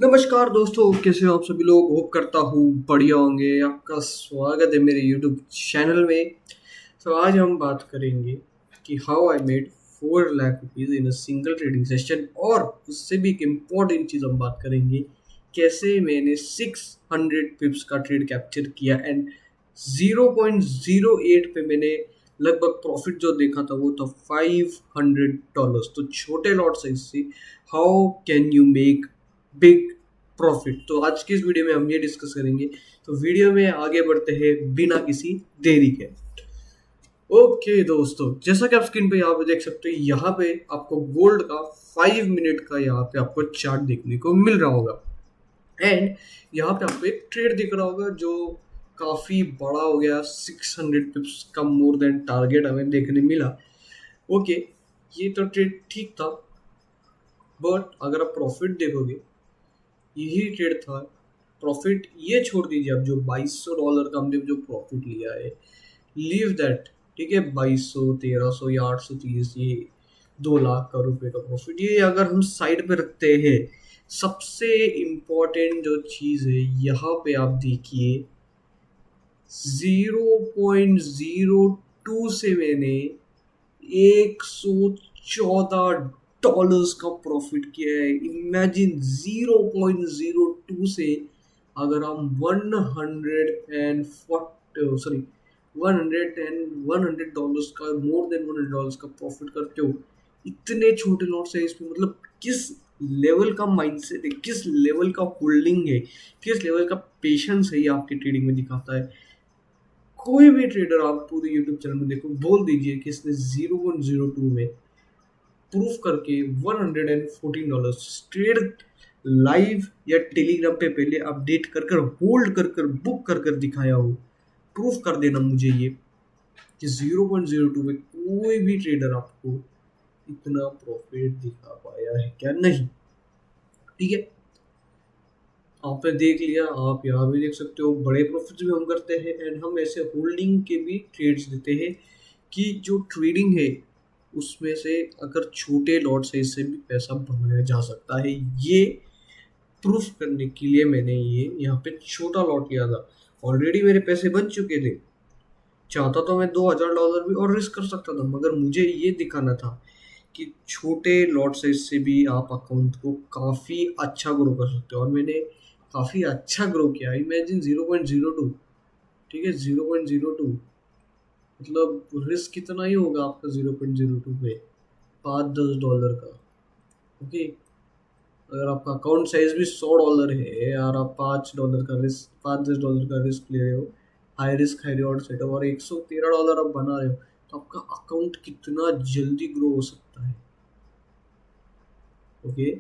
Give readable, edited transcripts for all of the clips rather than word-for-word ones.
नमस्कार दोस्तों, कैसे हो आप सभी लोग। होप करता हूँ बढ़िया होंगे। आपका स्वागत है मेरे यूट्यूब चैनल में। तो आज हम बात करेंगे कि how I made 4 lakh rupees in a single trading session, और उससे भी एक इम्पॉर्टेंट चीज़ हम बात करेंगे कैसे मैंने 600 पिप्स का ट्रेड कैप्चर किया एंड 0.08 पे मैंने लगभग प्रॉफिट जो देखा था वो था $500। तो छोटे लॉट साइज से how can you make big profit, तो आज की इस वीडियो में हम ये डिस्कस करेंगे। तो वीडियो में आगे बढ़ते हैं बिना किसी देरी के। ओके दोस्तों, जैसा कि आप स्क्रीन पे यहाँ पे देख सकते हो, यहाँ पे आपको गोल्ड का 5 मिनट का यहाँ पे आपको चार्ट देखने को मिल रहा होगा। एंड यहाँ पे आपको एक ट्रेड दिख रहा होगा जो काफी बड़ा हो गया, 600 पिप्स का मोर देन टारगेट हमें देखने मिला। ओके, ये तो ट्रेड ठीक था, बट अगर आप प्रॉफिट देखोगे, यही ट्रेड था। प्रॉफिट ये छोड़ दीजिए, आप जो $2200 का हमने जो प्रॉफिट लिया है, लीव दैट। ठीक है, 2200, 1300 या 830, ये 2 लाख का रुपए का प्रॉफिट, ये अगर हम साइड पे रखते हैं, सबसे इम्पोर्टेंट जो चीज़ है यहाँ पे आप देखिए, 0.02 से मैंने $114 का प्रॉफिट किया है। इमेजिन, 0.02 से अगर हम 100 का, मोर देन $100 का प्रॉफिट करते हो इतने छोटे लॉट साइज पे, मतलब किस लेवल का माइंडसेट है, किस लेवल का होल्डिंग है, किस लेवल का पेशेंस है, ये आपके ट्रेडिंग में दिखाता है। कोई भी ट्रेडर आप पूरे यूट्यूब चैनल में देखो, बोल दीजिए कि इसने 0.02 में प्रूफ करके $114 ट्रेड लाइव या टेलीग्राम पे पहले अपडेट कर कर, होल्ड कर कर, बुक कर कर दिखाया हो। प्रूफ कर देना मुझे ये कि 0.02 में कोई भी ट्रेडर आपको इतना प्रॉफिट दिखा पाया है क्या? नहीं। ठीक है, आपने देख लिया, आप यहाँ भी देख सकते हो, बड़े प्रॉफिट्स भी हम करते हैं एंड हम ऐसे होल्डिंग के भी ट्रेड्स देते हैं कि जो ट्रेडिंग है उसमें से अगर छोटे लॉट साइज से भी पैसा बनाया जा सकता है। ये प्रूफ करने के लिए मैंने ये यहाँ पे छोटा लॉट लिया था। ऑलरेडी मेरे पैसे बन चुके थे, चाहता तो मैं $2000 भी और रिस्क कर सकता था, मगर मुझे ये दिखाना था कि छोटे लॉट साइज से भी आप अकाउंट को काफ़ी अच्छा ग्रो कर सकते हो, और मैंने काफ़ी अच्छा ग्रो किया। इमेजिन, 0.02। ठीक है, 0.02 मतलब रिस्क कितना ही होगा आपका 0.02 पे, $5-10 का। ओके, अगर आपका अकाउंट साइज भी $100 है और आप $5 का रिस्क, $5-10 का रिस्क ले रहे हो, high risk high reward setup, और $113 आप बना रहे हो, तो आपका अकाउंट कितना जल्दी ग्रो हो सकता है। ओके,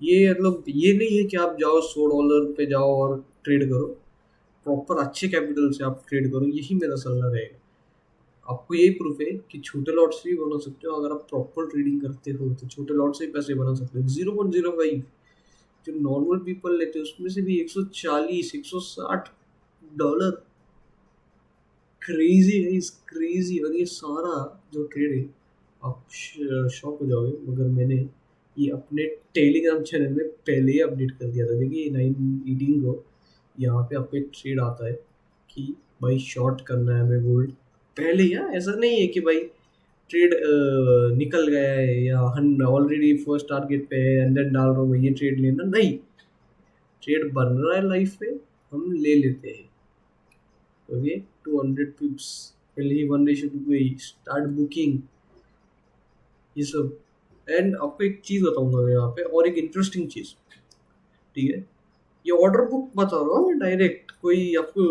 ये मतलब ये नहीं है कि आप जाओ $100 पे जाओ और ट्रेड करो। प्रॉपर अच्छे कैपिटल से आप ट्रेड करो, यही मेरा सलाह रहेगा। आपको यही प्रूफ है कि छोटे लॉट से भी बना सकते हो। अगर आप प्रॉपर ट्रेडिंग करते हो तो छोटे लॉट से भी पैसे बना सकते हो। 0.05 जो नॉर्मल पीपल लेते हैं उसमें से भी 140 $160। क्रेजी है, इस क्रेजी। और ये सारा जो ट्रेड है, आप शॉक हो जाओगे, मगर मैंने ये अपने टेलीग्राम चैनल में पहले ही अपडेट कर दिया था। देखिए 9/18 को यहाँ पे आपको एक ट्रेड आता है कि भाई शॉर्ट करना है हमें गोल्ड पहले ही। हाँ, ऐसा नहीं है कि भाई ट्रेड निकल गया है या हम ऑलरेडी फर्स्ट टारगेट पे है अंदर डाल रहा हूँ ये ट्रेड लेना, नहीं। ट्रेड बन रहा है लाइफ में, हम ले लेते हैं। ओके, 200 पिप्स पहले ही 1:2 गई, स्टार्ट बुकिंग, ये सब। एंड आपको एक चीज़ बताऊंगा मैं यहाँ पे, और एक इंटरेस्टिंग चीज़। ठीक है, ये ऑर्डर बुक बता रहा हूँ डायरेक्ट, कोई आपको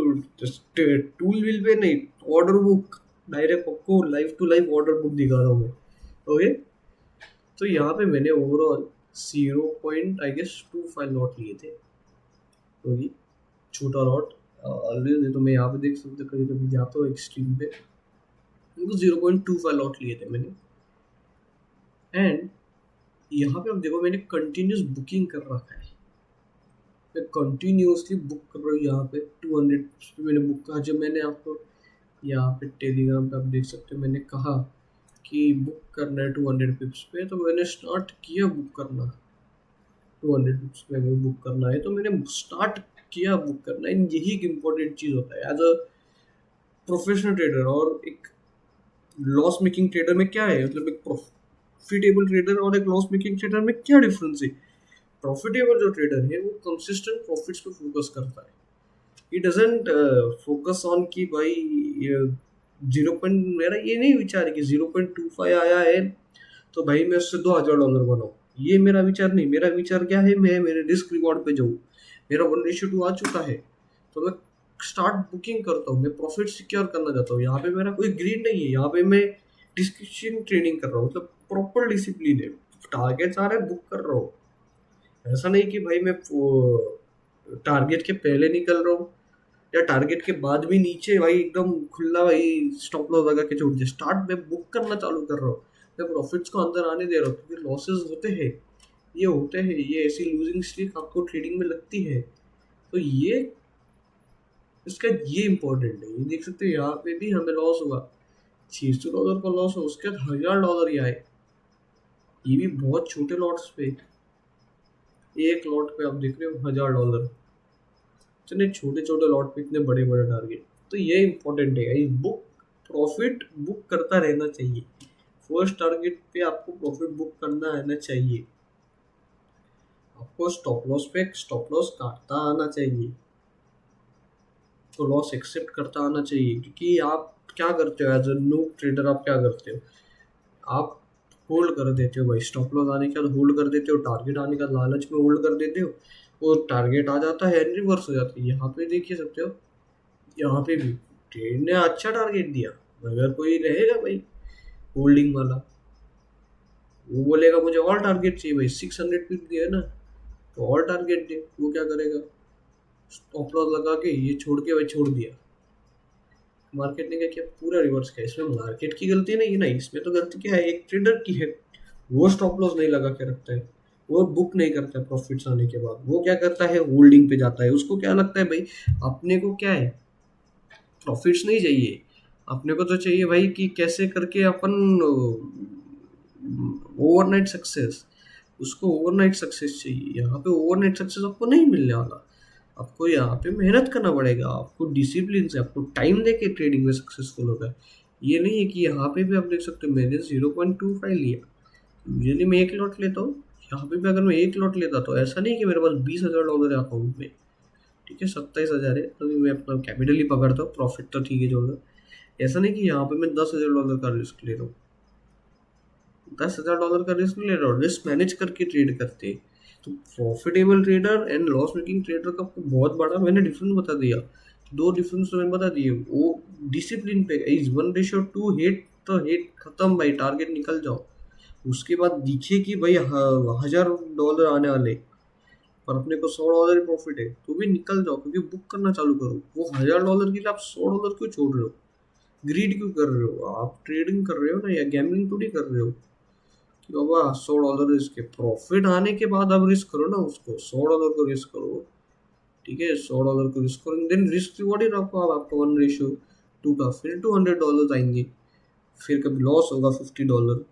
टूल व्हील पे नहीं, ऑर्डर बुक डायरेक्ट आपको live to live order book दिखा रहा हूँ मैं। ओके, तो यहाँ पे मैंने ओवरऑल 0.25 लॉट लिए थे। ओके, छोटा लॉट ऑलरेडी, तो मैं यहाँ पे देख सकते, कभी कभी जाता हूँ एक्सट्रीम पे, 0.25 लॉट लिए थे मैंने। एंड यहाँ पे आप देखो, मैंने कंटिन्यूस बुकिंग कर रखा है, मैं कंटिन्यूसली बुक कर रहा हूँ। यहाँ पे 200 पे मैंने बुक कहा, जब मैंने आपको यहाँ पे टेलीग्राम पे आप देख सकते हो, मैंने कहा कि बुक करना है 200 पिप्स पे, तो मैंने स्टार्ट किया बुक करना। ₹200 में अगर बुक करना है तो मैंने स्टार्ट किया बुक करना। यही एक इम्पोर्टेंट चीज़ होता है एज अ प्रोफेशनल ट्रेडर। और एक लॉस मेकिंग ट्रेडर में क्या है, मतलब एक प्रॉफिटेबल ट्रेडर और एक लॉस मेकिंग ट्रेडर में क्या डिफरेंस है? प्रॉफिटेबल जो ट्रेडर है वो कंसिस्टेंट प्रॉफिट्स पे फोकस करता है। ही डजंट फोकस ऑन कि भाई ये 0. मेरा ये नहीं विचार है कि 0.25 आया है तो भाई मैं उससे $2,000 बनाऊं। ये मेरा विचार नहीं। मेरा विचार क्या है, मैं मेरे रिस्क रिवॉर्ड पे जाऊँ। मेरा 1:2 आ चुका है तो मैं स्टार्ट बुकिंग करता हूँ। मैं प्रॉफिट सिक्योर करना चाहता हूँ। यहाँ पे मेरा कोई ग्रीड नहीं है। यहाँ पे मैं डिस्क्रिप्शन ट्रेडिंग कर रहा हूँ, मतलब प्रॉपर डिसिप्लिन है। टारगेट्स आ रहे हैं, बुक कर रहा हूँ। ऐसा नहीं कि भाई मैं टारगेट के पहले निकल रहा हूँ या टारगेट के बाद भी नीचे भाई एकदम खुला भाई स्टॉप लॉस लगा के छोड़ दिया। स्टार्ट में बुक करना चालू कर रहा हूँ। मैं प्रॉफिट्स को अंदर आने दे रहा हूँ क्योंकि लॉसेस होते हैं, ये होते हैं, ये ऐसी लूजिंग स्ट्रीक आपको ट्रेडिंग में लगती है। तो ये इसका ये इम्पोर्टेंट है। ये देख सकते हो यहाँ पे भी हमें लॉस हुआ, $600 का लॉस हो, उसके बाद $1,000 ही आए। ये भी बहुत छोटे लॉट्स पे। एक लॉट पे आप देख रहे हो $1,000। इतने छोटे छोटे लॉट पे इतने बड़े बड़े टारगेट। तो ये इम्पोर्टेंट है गाइस, बुक प्रॉफिट बुक करता रहना चाहिए। फर्स्ट टारगेट पे आपको प्रॉफिट बुक करना आना चाहिए। आपको स्टॉप लॉस पे स्टॉप लॉस काटता आना चाहिए, तो लॉस एक्सेप्ट करता आना चाहिए। क्योंकि आप क्या करते हो एज अ न्यू ट्रेडर, आप क्या करते हो, आप होल्ड कर देते हो भाई। स्टॉप लॉस आने के बाद होल्ड कर देते हो, टारगेट आने का लालच में होल्ड कर देते हो। वो टारगेट आ जाता है एंड रिवर्स हो जाती है। यहाँ पे देखिए सकते हो, यहाँ पे भी ट्रेड ने अच्छा टारगेट दिया, मगर कोई रहेगा भाई होल्डिंग वाला, वो बोलेगा मुझे और टारगेट चाहिए भाई। 600 पिप दिया है ना, तो और टारगेट दे। वो क्या करेगा, स्टॉप लॉस लगा के ये छोड़ के भाई छोड़ दिया। मार्केट ने क्या किया, पूरा रिवर्स किया। इसमें मार्केट की गलती नहीं है ना, इसमें तो गलती क्या है, एक ट्रेडर की है। वो स्टॉप लॉस नहीं लगा के रखता है, वो बुक नहीं करता है प्रॉफिट्स आने के बाद। वो क्या करता है, होल्डिंग पे जाता है। उसको क्या लगता है भाई, अपने को क्या है, प्रॉफिट्स नहीं चाहिए। अपने को तो चाहिए भाई कि कैसे करके अपन ओवरनाइट सक्सेस। उसको ओवरनाइट सक्सेस चाहिए। यहाँ पे ओवरनाइट सक्सेस आपको नहीं मिलने वाला। आपको यहाँ पे मेहनत करना पड़ेगा, आपको डिसिप्लिन से, आपको टाइम दे के ट्रेडिंग में सक्सेसफुल होगा। ये नहीं है कि यहाँ पे भी आप देख सकते हो मैंने 0.25 लिया। यूजली मैं एक लॉट लेता हूँ। यहाँ पे भी अगर मैं एक लॉट लेता तो ऐसा नहीं कि मेरे पास $20,000 है अकाउंट में, ठीक है 27,000 है तो भी मैं अपना कैपिटल ही पकड़ता हूँ। प्रॉफिट तो ठीक है जोड़ दो। ऐसा नहीं कि यहाँ पे मैं $10,000 का रिस्क ले रहा हूँ। $10,000 का रिस्क नहीं ले रहा हूँ, रिस्क मैनेज करके ट्रेड करते हैं। तो profitable trader and loss making trader का बहुत बड़ा मैंने डिफरेंस बता दिया। दो डिफरेंस तो मैंने बता दिए। वो डिसिप्लिन पे इज 1:2 हेट, तो हेट खत्म भाई, टारगेट निकल जाओ। उसके बाद दिखे कि भाई $1,000 आने वाले, पर अपने को $100 ही प्रॉफिट है, तो भी निकल जाओ क्योंकि बुक करना चालू करो। वो $1,000 के लिए आप $100 क्यों छोड़ रहे हो, ग्रीड क्यों कर रहे हो? आप ट्रेडिंग कर रहे हो ना, या गैम्बलिंग थोड़ी कर रहे हो कि बाबा $100 रिस्क है। प्रॉफिट आने के बाद आप रिस्क करो ना, उसको $100 को रिस्क करो, ठीक है। $100 को रिस्क करो, देन रिस्क रिवॉर्ड ही रखो आप आपका 1:2 का। फिर $200 आएंगे, फिर कभी लॉस होगा $50।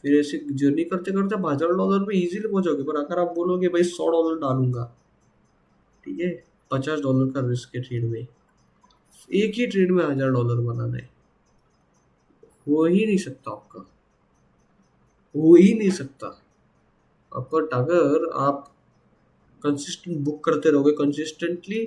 फिर ऐसे जर्नी करते करते आप $1,000 पे इजीली पहुंचोगे। पर अगर आप बोलोगे भाई $100 डालूंगा, ठीक है, $50 का रिस्क है ट्रेड में, एक ही ट्रेड में $1,000 बनाना है, हो ही नहीं सकता आपका, हो ही नहीं सकता। बट अगर आप कंसिस्टेंट बुक करते रहोगे, कंसिस्टेंटली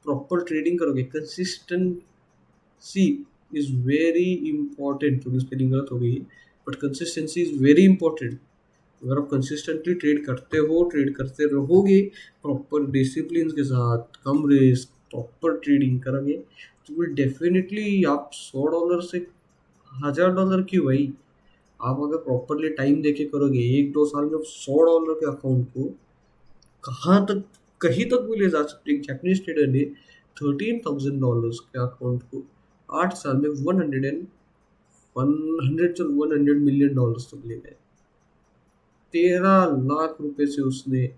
प्रॉपर ट्रेडिंग करोगे, कंसिस्टेंसी इज वेरी इंपॉर्टेंट। थोड़ी स्पेलिंग गलत हो गई है, but consistency is very important. अगर आप कंसिस्टेंटली ट्रेड करते हो, ट्रेड करते रहोगे प्रॉपर डिसिप्लिन के साथ, कम रिस्क, प्रॉपर ट्रेडिंग करोगे, तो विल डेफिनेटली आप $100 से $1,000 क्यों भाई, आप अगर प्रॉपरली टाइम देके करोगे 1-2 साल में $100 के अकाउंट को कहाँ तक, कहीं तक भी ले जा सकते। एक जापानीज ट्रेडर ने $13,000 के अकाउंट को 8 साल में 100 तक ले गए। 13 लाख रुपए से उसने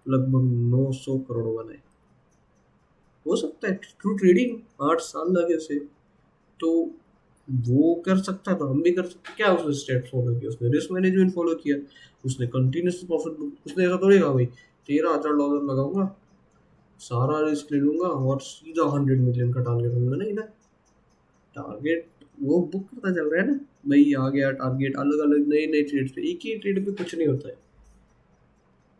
लगभग 900 करोड़ बनाए। हो सकता है थ्रू ट्रेडिंग 8 साल लगे से। तो वो कर सकता था, हम भी कर सकते। क्या उसने स्टेप फॉलो किया? उसने रिस्क मैनेजमेंट फॉलो किया, उसने कंटिन्यूस प्रॉफिट बुक, उसने ऐसा थोड़ी कहा भाई $13,000 लगाऊंगा, सारा रिस्क ले लूंगा और सीधा 100 मिलियन का टारगेट लूंगा। नहीं ना, टारगेट वो बुक करता चल रहा है ना भाई, आ गया टारगेट, अलग अलग नए नए ट्रेड पे, एक ही ट्रेड पे कुछ नहीं होता है।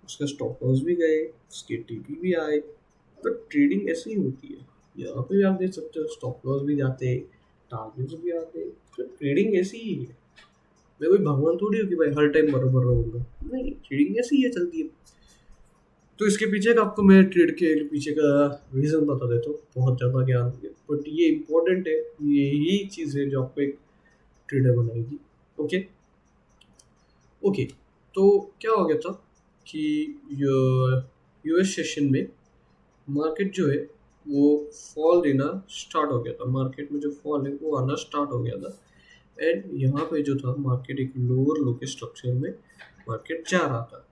उसका स्टॉप लॉस भी गए, उसके टीपी भी आए। तो ट्रेडिंग ऐसी ही होती है। यहाँ पे भी आप देख सकते हो स्टॉप लॉस भी जाते, टारगेट्स भी आते। तो ट्रेडिंग ऐसी ही है। मैं कोई भगवान थोड़ी हूँ कि भाई हर टाइम बराबर रहूंगा, नहीं, ट्रेडिंग ऐसी ही है, चलती है। तो इसके पीछे का आपको मैं ट्रेड के पीछे का रीज़न बता देता हूँ, बहुत ज़्यादा ज्ञान हो गया बट ये इम्पोर्टेंट है। यही चीज़ है जो आपको एक ट्रेडर बनाएगी। ओके। ओके। तो क्या हो गया था कि यूएस सेशन में मार्केट जो है वो फॉल देना स्टार्ट हो गया था। मार्केट में जो फॉल है वो आना स्टार्ट हो गया था। एंड यहाँ पे जो था मार्केट एक लोअर लो के स्ट्रक्चर में मार्केट जा रहा था।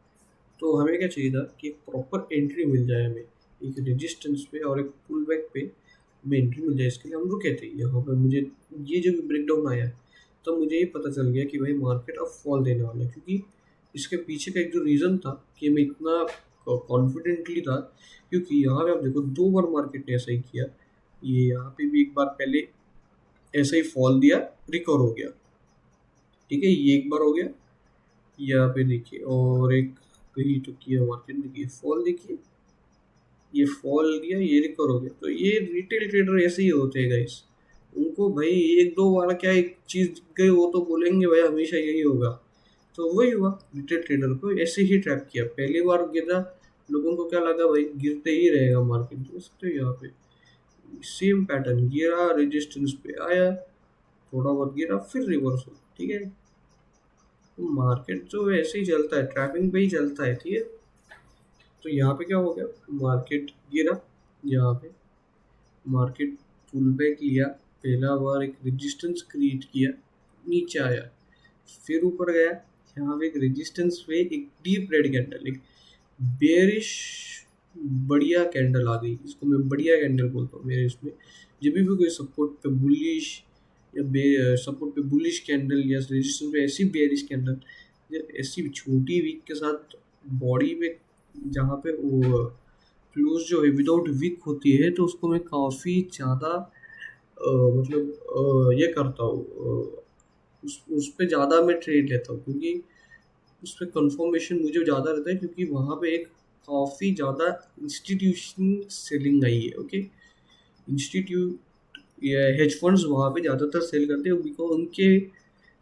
तो हमें क्या चाहिए था कि एक प्रॉपर एंट्री मिल जाए हमें, एक रेजिस्टेंस पे और एक पुल बैक पे हमें एंट्री मिल जाए। इसके लिए हम रुके थे यहाँ पर। मुझे ये जो ब्रेक डाउन आया तो मुझे ये पता चल गया कि भाई मार्केट अब फॉल देने वाला है, क्योंकि इसके पीछे का एक जो रीज़न था कि मैं इतना कॉन्फिडेंटली था, क्योंकि यहाँ पे आप देखो 2 बार मार्केट ने ऐसा ही किया। ये यहाँ पे भी एक बार पहले ऐसा ही फॉल दिया, रिकवर हो गया, ठीक है, ये एक बार हो गया। यहाँ पे देखिए और एक कहीं तो किया मार्केट, देखिए फॉल, देखिए ये फॉल दिया, ये रिकवर हो गया। तो ये रिटेल ट्रेडर ऐसे ही होते हैं गाइस। उनको भाई एक दो बार क्या एक चीज दिख गई वो तो बोलेंगे भाई हमेशा यही होगा। तो वही हुआ, रिटेल ट्रेडर को ऐसे ही ट्रैप किया। पहली बार गिरा, लोगों को क्या लगा भाई गिरते ही रहेगा मार्केट, देख सकते हो यहाँ पे सेम पैटर्न, गिरा रेजिस्टेंस पे आया, थोड़ा बहुत गिरा फिर रिवर्स हो, ठीक है। तो मार्केट जो है ऐसे ही चलता है, ट्रैपिंग पे ही चलता है, ठीक है। तो यहाँ पे क्या हो गया, मार्केट गिरा, यहाँ पे मार्केट पुल बैक लिया, पहला बार एक रेजिस्टेंस क्रिएट किया, नीचे आया, फिर ऊपर गया, यहाँ पे एक रेजिस्टेंस पे एक डीप रेड कैंडल, एक बेरिश बढ़िया कैंडल आ गई, इसको मैं बढ़िया कैंडल बोलता हूँ मेरे इसमें। जब भी कोई सपोर्ट पे बुलिश या सपोर्ट पे बुलिश कैंडल या रेजिस्टेंस पे ऐसी बेरिश कैंडल, ऐसी छोटी वीक के साथ बॉडी में जहाँ पे वो क्लोज जो है विदाउट विक होती है, तो उसको मैं काफ़ी ज़्यादा मतलब ये करता हूँ, उस पर ज़्यादा मैं ट्रेड लेता हूँ, क्योंकि उस पर कंफर्मेशन मुझे ज़्यादा रहता है, क्योंकि वहाँ पे एक काफ़ी ज़्यादा इंस्टीट्यूशन सेलिंग आई है। ओके, इंस्टीट्यूट या हेज फंड्स वहाँ पे ज़्यादातर सेल करते हैं, बिकॉज उनके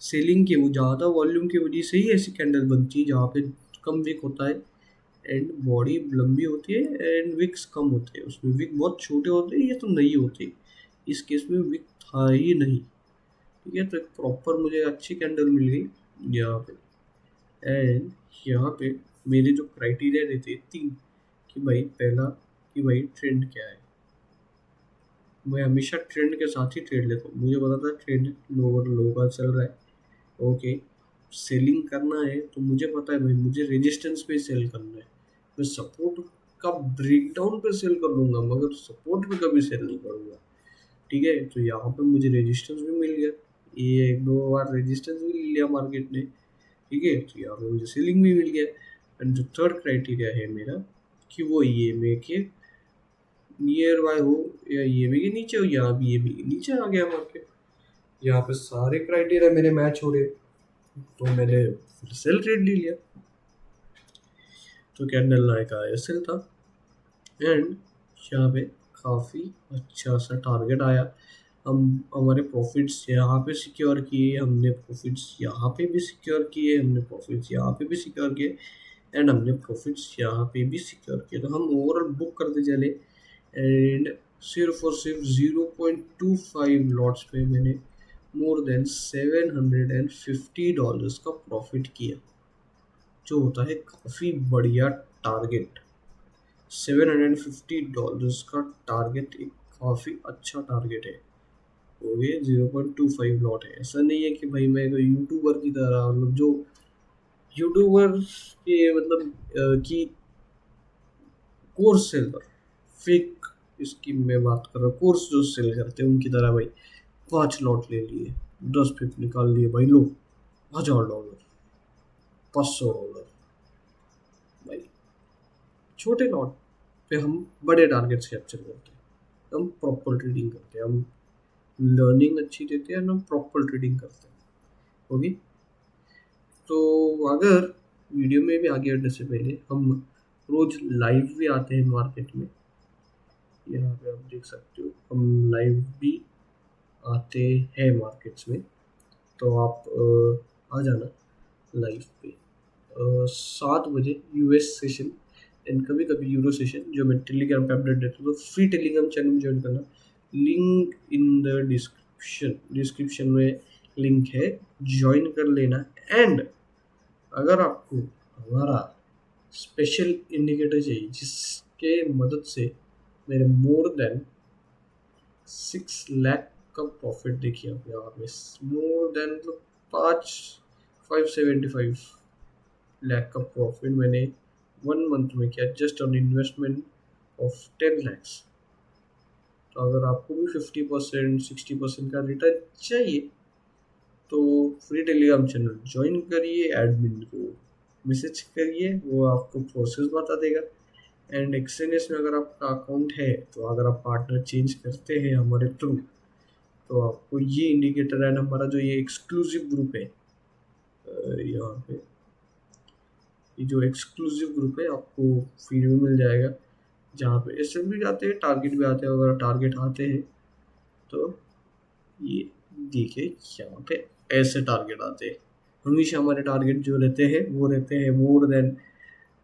सेलिंग के वो ज़्यादा वॉल्यूम की वजह से ही ऐसी कैंडल बनती है जहाँ पे कम विक होता है एंड बॉडी लंबी होती है एंड विक्स कम होते हैं। उसमें विक बहुत छोटे होते हैं, ये तो नहीं होते। इस केस में विक था ही नहीं, ठीक है। तो एक प्रॉपर मुझे अच्छी कैंडल मिल गई यहाँ पे। एंड यहाँ पे मेरे जो क्राइटेरिया रहते हैं 3, कि भाई पहला कि भाई ट्रेंड क्या है। मैं हमेशा ट्रेंड के साथ ही ट्रेड लेता हूँ। मुझे पता था ट्रेंड लोअर लो का चल रहा है, ओके, सेलिंग करना है तो मुझे पता है भाई मुझे रेजिस्टेंस पे सेल करना है। मैं सपोर्ट का ब्रेकडाउन पे सेल कर लूँगा, मगर सपोर्ट पे कभी सेल नहीं करूँगा, ठीक है। तो यहाँ पे मुझे रेजिस्टेंस भी मिल गया, ये एक दो बार रेजिस्टेंस भी ले लिया मार्केट ने, ठीक है। तो यहाँ पे मुझे सेलिंग भी मिल गया। एंड जो थर्ड क्राइटेरिया है मेरा कि वो ये में के नियर बाय हो या ये में के नीचे हो, यहाँ भी ये भी नीचे आ गया मार्केट। यहाँ पे सारे क्राइटेरिया मेरे मैच हो रहे, तो मैंने फिर सेल ट्रेड ले लिया। तो कैंडल नाइट का एसएल था एंड यहाँ पे काफ़ी अच्छा सा टारगेट आया। हम हमारे प्रॉफिट्स यहाँ पे सिक्योर किए, हमने प्रॉफिट्स यहाँ पे भी सिक्योर किए, हमने प्रॉफिट्स यहाँ पे भी सिक्योर किए एंड हमने प्रॉफिट्स यहाँ पे भी सिक्योर किए। तो हम ओवरऑल बुक करते चले एंड सिर्फ और सिर्फ 0.25 लॉट्स पे मैंने मोर देन $750 का प्रॉफिट किया, जो होता है काफ़ी बढ़िया टारगेट। $750 का टारगेट एक काफ़ी अच्छा टारगेट है। तो ये 0.25 लॉट है। ऐसा नहीं है कि भाई मैं कोई यूट्यूबर की तरह, मतलब जो यूट्यूबर के मतलब कि कोर्स सेलर फेक, इसकी मैं बात कर रहा हूँ, कोर्स जो सेल करते हैं उनकी तरह भाई 5 लॉट ले लिए, 10 पिप निकाल लिए भाई, लो $1000, $500 भाई। छोटे लॉट पे हम बड़े टारगेट्स कैप्चर करते हैं, हम प्रॉपर ट्रेडिंग करते हैं, हम लर्निंग अच्छी देते हैं, हम प्रॉपर ट्रेडिंग करते हैं। ओके, तो अगर वीडियो में भी आगे बढ़ने से पहले हम रोज लाइव भी आते हैं मार्केट में, यहाँ पे आप देख सकते हो हम लाइव भी आते हैं मार्केट्स में। तो आप आ जाना लाइव पे 7 बजे यूएस सेशन एंड कभी कभी यूरो सेशन, जो मैं टेलीग्राम पे अपडेट देता हूँ। तो फ्री टेलीग्राम चैनल में ज्वाइन करना, लिंक इन द डिस्क्रिप्शन में लिंक है, ज्वाइन कर लेना। एंड अगर आपको हमारा स्पेशल इंडिकेटर चाहिए जिसके मदद से मेरे मोर देन 6 लाख का प्रॉफिट, देखिए आप यहाँ पे मोर देन मतलब 575 का प्रॉफिट मैंने 1 मंथ में किया, just on investment of 10 lakhs। तो अगर आपको भी 50% 60% का रिटर्न चाहिए तो फ्री टेलीग्राम चैनल ज्वाइन करिए, एडमिन को मैसेज करिए, वो आपको प्रोसेस बता देगा। एंड एक्सएनएस में अगर आपका अकाउंट है, तो अगर आप पार्टनर चेंज करते हैं हमारे थ्रू, तो आपको ये इंडिकेटर एंड हमारा जो ये एक्सक्लूसिव ग्रुप है, यहाँ पे ये जो एक्सक्लूसिव ग्रुप है आपको फ्री में मिल जाएगा, जहाँ पे एस भी आते हैं, टारगेट भी आते हैं। अगर टारगेट आते हैं तो ये देखिए यहाँ पे ऐसे टारगेट आते हैं। हमेशा हमारे टारगेट जो रहते हैं वो रहते हैं मोर देन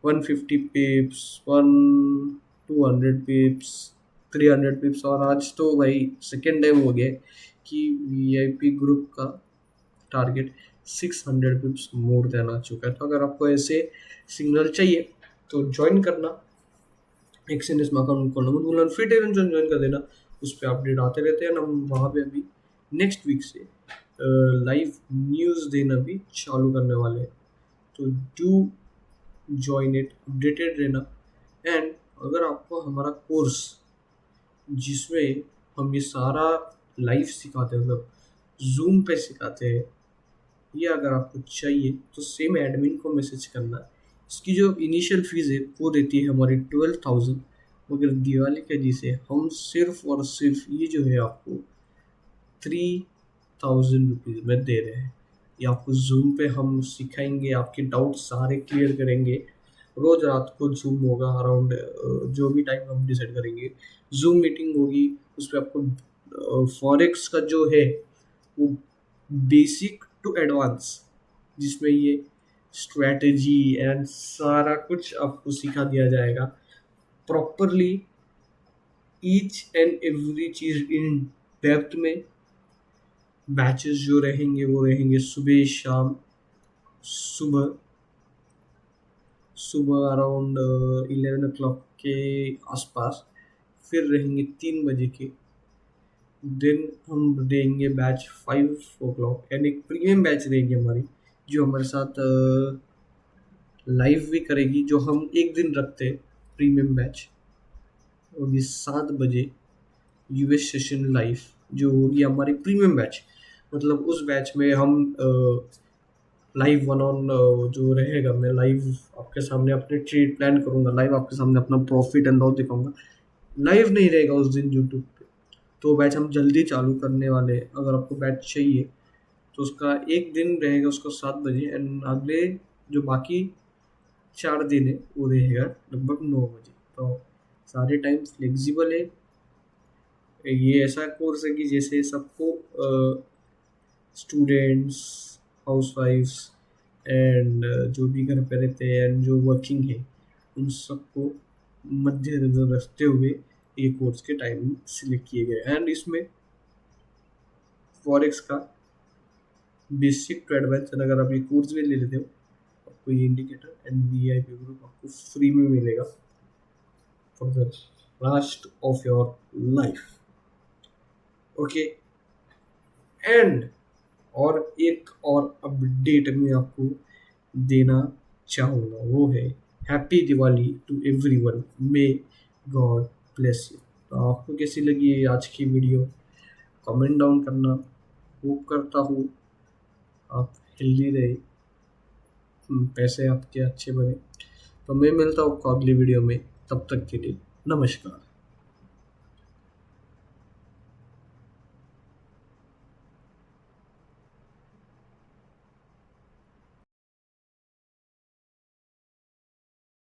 150 पिप्स, 200 पिप्स, 300 पिप्स। और आज तो भाई सेकेंड टाइम हो गया कि वीआईपी ग्रुप का टारगेट 600 पिप्स मोर देन आ चुका है। तो अगर आपको ऐसे सिग्नल चाहिए तो ज्वाइन करना, एक्सएनएस में अकाउंट खोलना मत भूलना, फ्री टेलीग्राम ज्वाइन कर देना, उस पर अपडेट आते रहते हैं। हम वहाँ पे अभी नेक्स्ट वीक से लाइव न्यूज़ देना भी चालू करने वाले हैं, तो डू ज्वाइन इट, अपडेटेड रहना। एंड अगर आपको हमारा कोर्स जिसमें हम ये सारा लाइव सिखाते हैं, मतलब जूम पे सिखाते हैं, ये अगर आपको चाहिए तो सेम एडमिन को मैसेज करना। इसकी जो इनिशियल फीस है वो देती है हमारी 12,000, मगर दिवाली के वजह से हम सिर्फ और सिर्फ ये जो है आपको 3,000 रुपीज़ में दे रहे हैं। ये आपको जूम पे हम सिखाएंगे, आपके डाउट सारे क्लियर करेंगे। रोज रात को जूम होगा अराउंड जो भी टाइम हम डिसाइड करेंगे, जूम मीटिंग होगी। उस पर आपको फॉरेक्स का जो है वो बेसिक टू एडवांस, जिसमें ये स्ट्रैटेजी एंड सारा कुछ आपको सिखा दिया जाएगा प्रॉपरली, ईच एंड एवरी चीज इन डेप्थ में। बैचेस जो रहेंगे वो रहेंगे सुबह शाम, सुबह सुबह अराउंड 11 o'clock के आसपास, फिर रहेंगे 3 बजे के। देन हम देंगे बैच 5 o'clock, एंड एक प्रीमियम बैच रहेगी हमारी जो हमारे साथ लाइव भी करेगी, जो हम एक दिन रखते हैं। प्रीमियम बैच होगी 7 बजे, यूएस सेशन लाइव जो होगी हमारी प्रीमियम बैच। मतलब उस बैच में हम लाइव वन ऑन जो रहेगा, मैं लाइव आपके सामने अपने ट्रेड प्लान करूँगा, लाइव आपके सामने अपना प्रॉफिट एंड लॉस दिखाऊंगा। लाइव नहीं रहेगा उस दिन यूट्यूब पे, तो बैच हम जल्दी चालू करने वाले हैं। अगर आपको बैच चाहिए तो उसका एक दिन रहेगा उसका 7 बजे, एंड अगले जो बाकी 4 दिन है वो रहेगा लगभग 9 बजे। तो सारे टाइम फ्लेक्सिबल है। ये ऐसा कोर्स है कि जैसे सबको स्टूडेंट्स, हाउसवाइफ्स एंड जो भी घर पे रहते हैं एंड जो वर्किंग है, उन सबको मद्देनजर रखते हुए ये कोर्स के टाइमिंग सिलेक्ट किए गए। एंड इसमें फॉरेक्स का बेसिक टू एडवांस, अगर आप ये कोर्स भी ले लेते हो, आपको ये इंडिकेटर एंड वीआईपी ग्रुप आपको फ्री में मिलेगा for the rest of your life. Okay, and और एक और अपडेट मैं आपको देना चाहूँगा, वो है happy Diwali to everyone, may God bless you. तो आपको कैसी लगी ये आज की वीडियो, कमेंट डाउन करना। होप करता हूँ आप हेल्दी रहे, पैसे आपके अच्छे बने। तो मैं मिलता हूँ आपको अगली वीडियो में, तब तक के लिए नमस्कार।